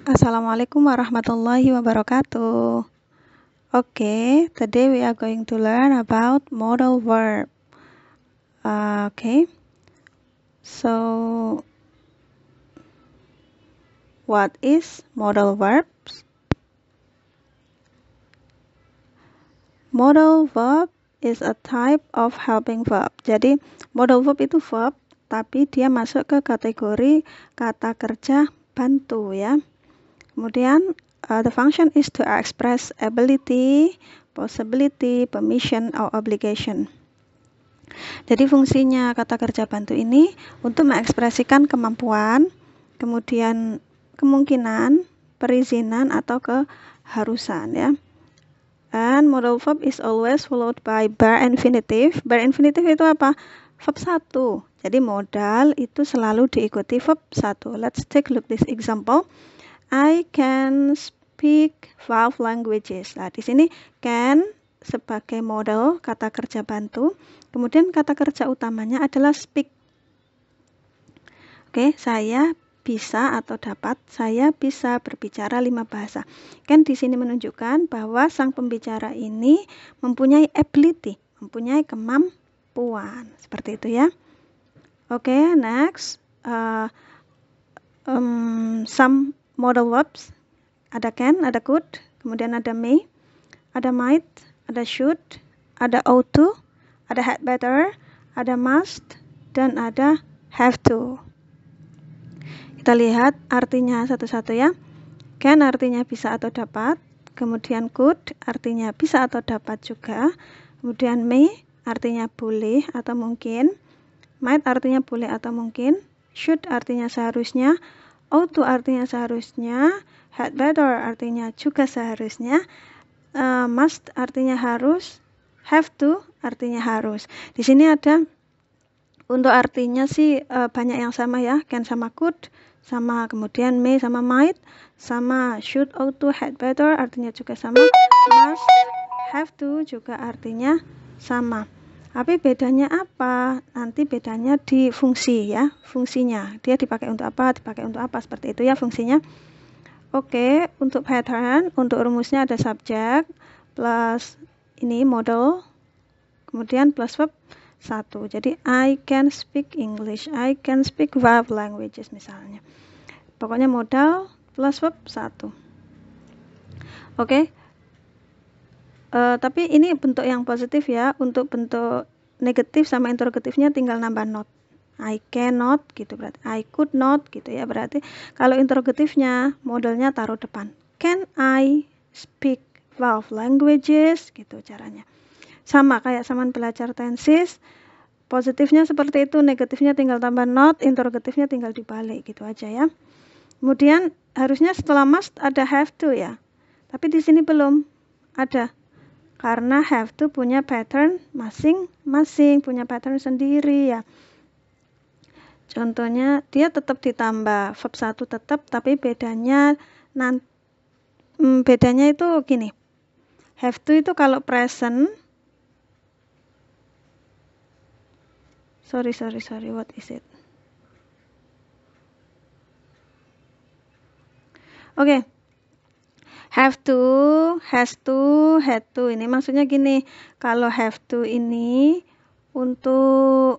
Assalamualaikum warahmatullahi wabarakatuh. Okay, today we are going to learn about modal verb. Okay, so what is modal verbs? Modal verb is a type of helping verb. Jadi modal verb itu verb, tapi dia masuk ke kategori kata kerja bantu ya. Kemudian the function is to express ability, possibility, permission, or obligation. Jadi fungsinya kata kerja bantu ini untuk mengekspresikan kemampuan, kemudian kemungkinan, perizinan atau keharusan ya. And modal verb is always followed by bare infinitive. Bare infinitive itu apa? Verb 1. Jadi modal itu selalu diikuti verb 1. Let's take a look this example. I can speak 5 languages. Nah, di sini can sebagai modal kata kerja bantu. Kemudian kata kerja utamanya adalah speak. Oke, saya bisa atau dapat, saya bisa berbicara 5 bahasa. Can di sini menunjukkan bahwa sang pembicara ini mempunyai ability, mempunyai kemampuan. Seperti itu ya. Oke, next. Some modal verbs, ada can, ada could, kemudian ada may, ada might, ada should, ada ought to, ada had better, ada must, dan ada have to. Kita lihat artinya satu-satu ya. Can artinya bisa atau dapat, kemudian could artinya bisa atau dapat juga, kemudian may artinya boleh atau mungkin, might artinya boleh atau mungkin, should artinya seharusnya, ought to artinya seharusnya, had better artinya juga seharusnya, must artinya harus, have to artinya harus. Di sini ada untuk artinya sih banyak yang sama ya, can sama could, sama kemudian may sama might, sama should, ought to, had better artinya juga sama, must, have to juga artinya sama. Tapi bedanya apa? Nanti bedanya di fungsi ya, fungsinya. Dia dipakai untuk apa, seperti itu ya fungsinya. Oke, untuk pattern, untuk rumusnya ada subject plus ini modal, kemudian plus verb 1. Jadi I can speak English, I can speak 5 languages misalnya. Pokoknya modal plus verb 1. Oke. Tapi ini bentuk yang positif ya. Untuk bentuk negatif sama interrogatifnya tinggal nambah not. I cannot gitu berarti. I could not gitu ya. Berarti kalau interrogatifnya modalnya taruh depan. Can I speak 5 languages gitu caranya. Sama kayak zaman belajar tenses. Positifnya seperti itu, negatifnya tinggal tambah not, interrogatifnya tinggal dibalik gitu aja ya. Kemudian harusnya setelah must ada have to ya. Tapi di sini belum ada. Karena have to punya pattern masing-masing, punya pattern sendiri ya. Contohnya dia tetap ditambah verb 1 tetap, tapi bedanya itu gini. Have to itu kalau present, sorry, what is it? Oke. Have to, has to, had to. Ini maksudnya gini, kalau have to ini untuk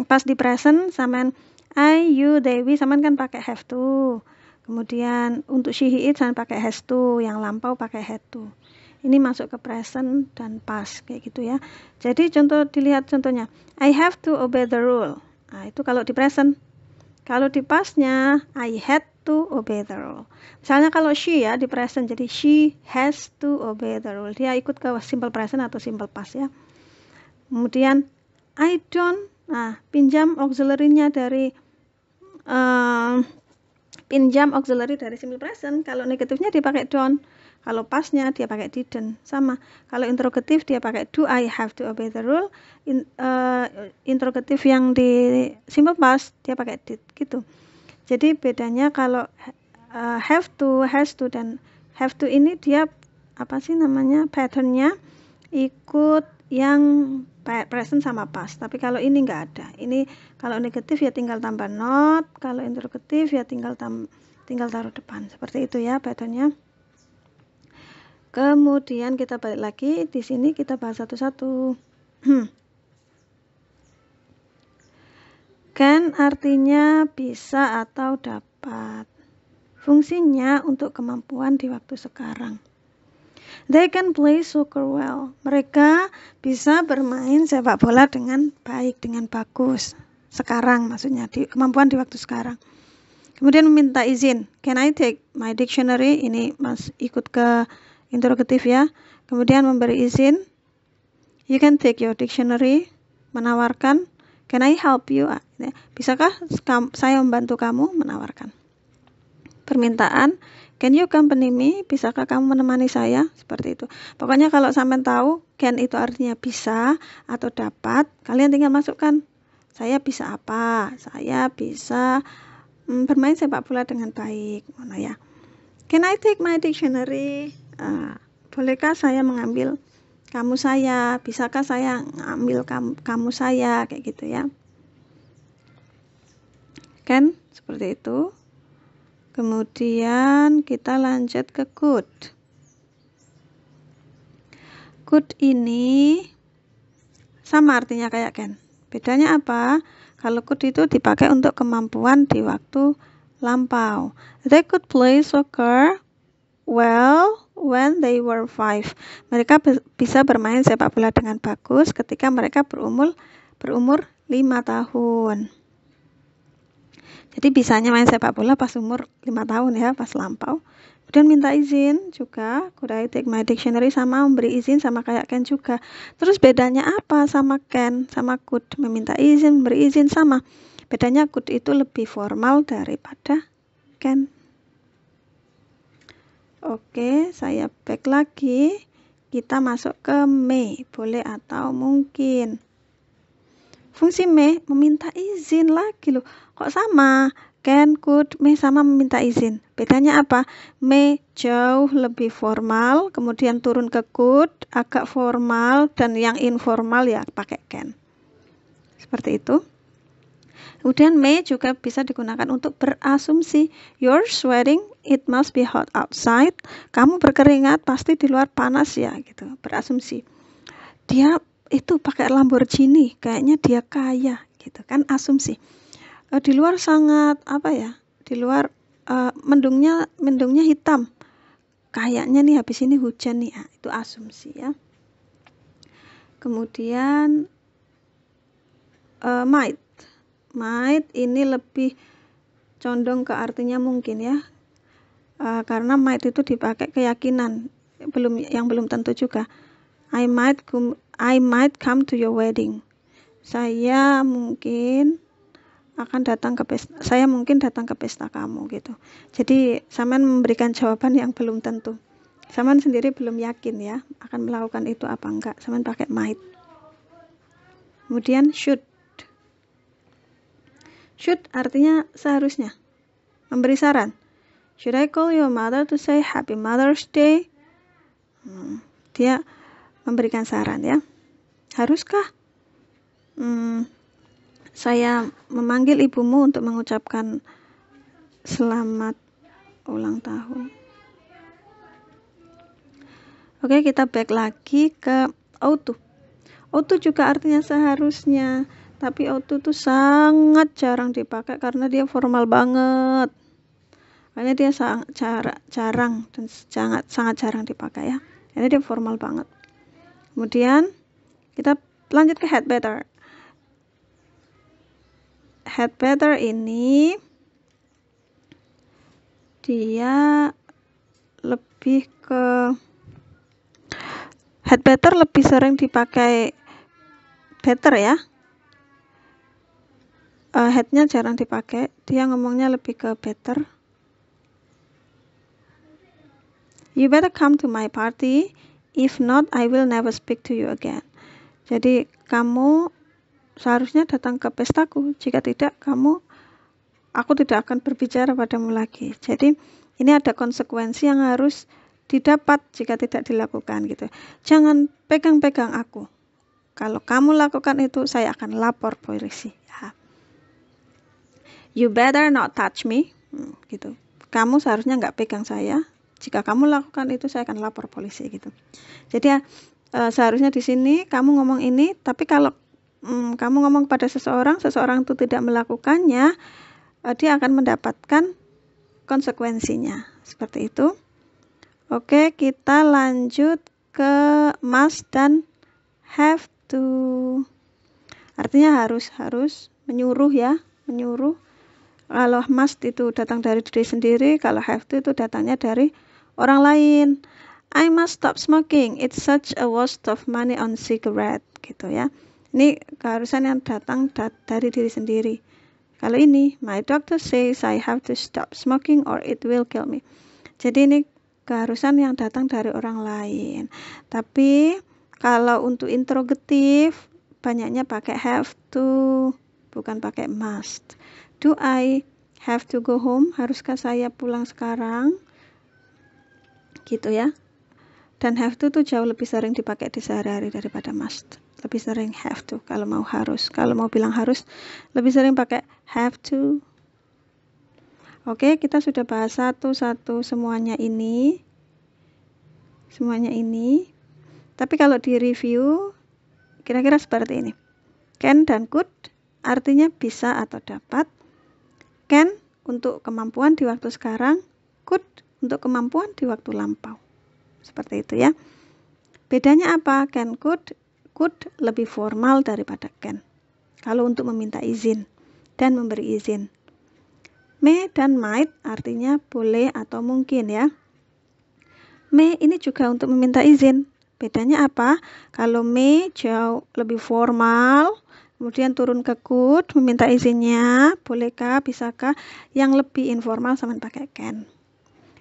pas di present samaan I, you, Dewi samaan kan pakai have to. Kemudian untuk she, he, it samaan pakai has to, yang lampau pakai had to. Ini masuk ke present dan past kayak gitu ya. Jadi dilihat contohnya. I have to obey the rule. Nah, itu kalau di present. Kalau di pastnya I had to obey the rule. Misalnya kalau she ya di present, jadi she has to obey the rule. Dia ikut ke simple present atau simple past ya. Kemudian I don't, pinjam auxiliary-nya dari auxiliary dari simple present. Kalau negatifnya dia pakai don't. Kalau pastnya dia pakai didn't. Sama. Kalau interrogatif dia pakai do I have to obey the rule. Interrogatif yang di simple past dia pakai did gitu. Jadi bedanya kalau have to, has to, dan have to ini dia apa sih namanya patternnya ikut yang present sama past. Tapi kalau ini nggak ada. Ini kalau negatif ya tinggal tambah not, kalau interrogatif ya tinggal taruh depan. Seperti itu ya patternnya. Kemudian kita balik lagi, di sini kita bahas satu-satu. Can artinya bisa atau dapat. Fungsinya untuk kemampuan di waktu sekarang. They can play soccer well. Mereka bisa bermain sepak bola dengan baik, dengan bagus. Sekarang maksudnya, kemampuan di waktu sekarang. Kemudian meminta izin. Can I take my dictionary? Ini mas ikut ke interrogatif ya. Kemudian memberi izin. You can take your dictionary. Menawarkan. Can I help you? Bisakah saya membantu kamu? Menawarkan. Permintaan. Can you accompany me? Bisakah kamu menemani saya? Seperti itu. Pokoknya kalau sampean tahu can itu artinya bisa atau dapat, kalian tinggal masukkan. Saya bisa apa? Saya bisa bermain sepak bola dengan baik. Mana ya? Can I take my dictionary? Bolehkah saya mengambil kamu saya? Bisakah saya mengambil kamu saya? Kayak gitu ya. Can seperti itu. Kemudian kita lanjut ke could. Could ini sama artinya kayak can. Bedanya apa? Kalau could itu dipakai untuk kemampuan di waktu lampau. They could play soccer well when they were 5. Mereka bisa bermain sepak bola dengan bagus ketika mereka berumur 5 tahun. Jadi bisanya main sepak bola pas umur 5 tahun ya, pas lampau. Kemudian minta izin juga, could I take my dictionary, sama memberi izin sama kayak can juga. Terus bedanya apa sama can, sama could? Meminta izin, memberi izin sama. Bedanya could itu lebih formal daripada can. Oke, saya back lagi. Kita masuk ke may, boleh atau mungkin. Fungsi may meminta izin lagi loh. Kok sama? Can, could, may sama meminta izin. Bedanya apa? May jauh lebih formal, kemudian turun ke could, agak formal, dan yang informal ya pakai can. Seperti itu. Kemudian may juga bisa digunakan untuk berasumsi. You're sweating, it must be hot outside. Kamu berkeringat, pasti di luar panas ya, gitu. Berasumsi. Dia itu pakai Lamborghini, kayaknya dia kaya, gitu kan, asumsi. Di luar sangat di luar mendungnya hitam, kayaknya nih habis ini hujan nih, itu asumsi ya. Kemudian might ini lebih condong ke artinya mungkin ya, karena might itu dipakai keyakinan, yang belum tentu juga. I might come to your wedding. Saya mungkin datang ke pesta kamu gitu. Jadi sampean memberikan jawaban yang belum tentu. Sampean sendiri belum yakin ya akan melakukan itu apa enggak. Sampean pakai might. Kemudian should. Should artinya seharusnya. Memberi saran. Should I call your mother to say happy Mother's Day? Dia memberikan saran ya. Haruskah saya memanggil ibumu untuk mengucapkan selamat ulang tahun? Oke, kita back lagi ke ought to. Ought to juga artinya seharusnya, tapi ought to tuh sangat jarang dipakai karena dia formal banget. Makanya dia jarang dan sangat jarang dipakai ya. Ini dia formal banget. Kemudian kita lanjut ke had better. Had better ini dia lebih ke had better lebih sering dipakai better ya. Had-nya jarang dipakai, dia ngomongnya lebih ke better. You better come to my party, if not I will never speak to you again. Jadi kamu seharusnya datang ke pestaku, jika tidak aku tidak akan berbicara padamu lagi. Jadi ini ada konsekuensi yang harus didapat jika tidak dilakukan gitu. Jangan pegang-pegang aku. Kalau kamu lakukan itu, saya akan lapor polisi. Ya. You better not touch me. Gitu. Kamu seharusnya nggak pegang saya. Jika kamu lakukan itu, saya akan lapor polisi. Gitu. Jadi seharusnya di sini kamu ngomong ini, tapi kalau kamu ngomong pada seseorang itu tidak melakukannya, dia akan mendapatkan konsekuensinya. Seperti itu. Oke, kita lanjut ke must dan have to. Artinya harus menyuruh ya, menyuruh. Kalau must itu datang dari diri sendiri, kalau have to itu datangnya dari orang lain. I must stop smoking. It's such a waste of money on cigarette, gitu ya. Ini keharusan yang datang dari diri sendiri. Kalau ini, my doctor says I have to stop smoking or it will kill me. Jadi ini keharusan yang datang dari orang lain. Tapi kalau untuk interrogatif banyaknya pakai have to, bukan pakai must. Do I have to go home? Haruskah saya pulang sekarang? Gitu ya. Dan have to tuh jauh lebih sering dipakai di sehari-hari daripada must. Lebih sering have to kalau mau harus. Kalau mau bilang harus, lebih sering pakai have to. Oke, kita sudah bahas satu-satu semuanya ini. Tapi kalau di review, kira-kira seperti ini. Can dan could artinya bisa atau dapat. Can untuk kemampuan di waktu sekarang. Could untuk kemampuan di waktu lampau. Seperti itu ya. Bedanya apa? Can, could lebih formal daripada can. Kalau untuk meminta izin dan memberi izin. May dan might artinya boleh atau mungkin ya. May ini juga untuk meminta izin. Bedanya apa? Kalau may jauh lebih formal, kemudian turun ke could, meminta izinnya, bolehkah, bisakah. Yang lebih informal sama pakai can.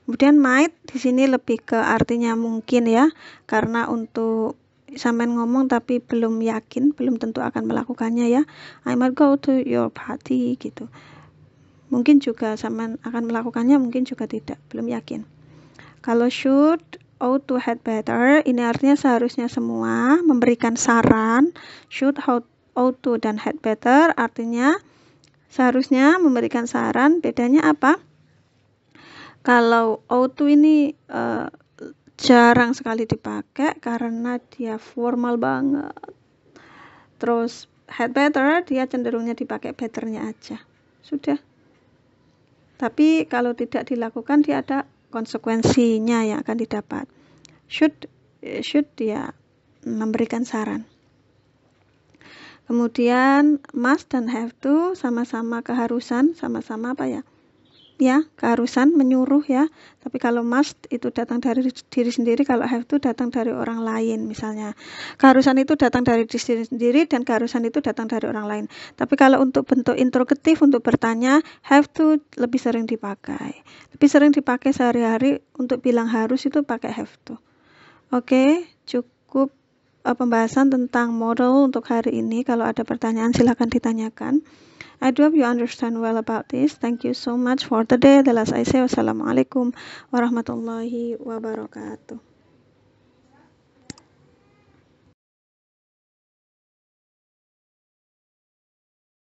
Kemudian might di sini lebih ke artinya mungkin ya, karena untuk sampean ngomong tapi belum yakin, belum tentu akan melakukannya ya. I might go to your party gitu. Mungkin juga sampean akan melakukannya, mungkin juga tidak, belum yakin. Kalau should, ought to, had better, ini artinya seharusnya semua memberikan saran. Should, ought to, dan had better artinya seharusnya memberikan saran. Bedanya apa? Kalau ought to ini jarang sekali dipakai karena dia formal banget. Terus had better dia cenderungnya dipakai betternya aja. Sudah. Tapi kalau tidak dilakukan dia ada konsekuensinya yang akan didapat. Should dia memberikan saran. Kemudian must dan have to sama-sama keharusan, sama-sama apa ya? Ya, keharusan menyuruh ya. Tapi kalau must itu datang dari diri sendiri, kalau have to datang dari orang lain misalnya. Keharusan itu datang dari diri sendiri dan keharusan itu datang dari orang lain. Tapi kalau untuk bentuk interrogatif, untuk bertanya, have to lebih sering dipakai. Lebih sering dipakai sehari-hari untuk bilang harus itu pakai have to. Oke, cukup pembahasan tentang model untuk hari ini. Kalau ada pertanyaan silakan ditanyakan. I do hope you understand well about this. Thank you so much for today. The last I say, wassalamualaikum warahmatullahi wabarakatuh.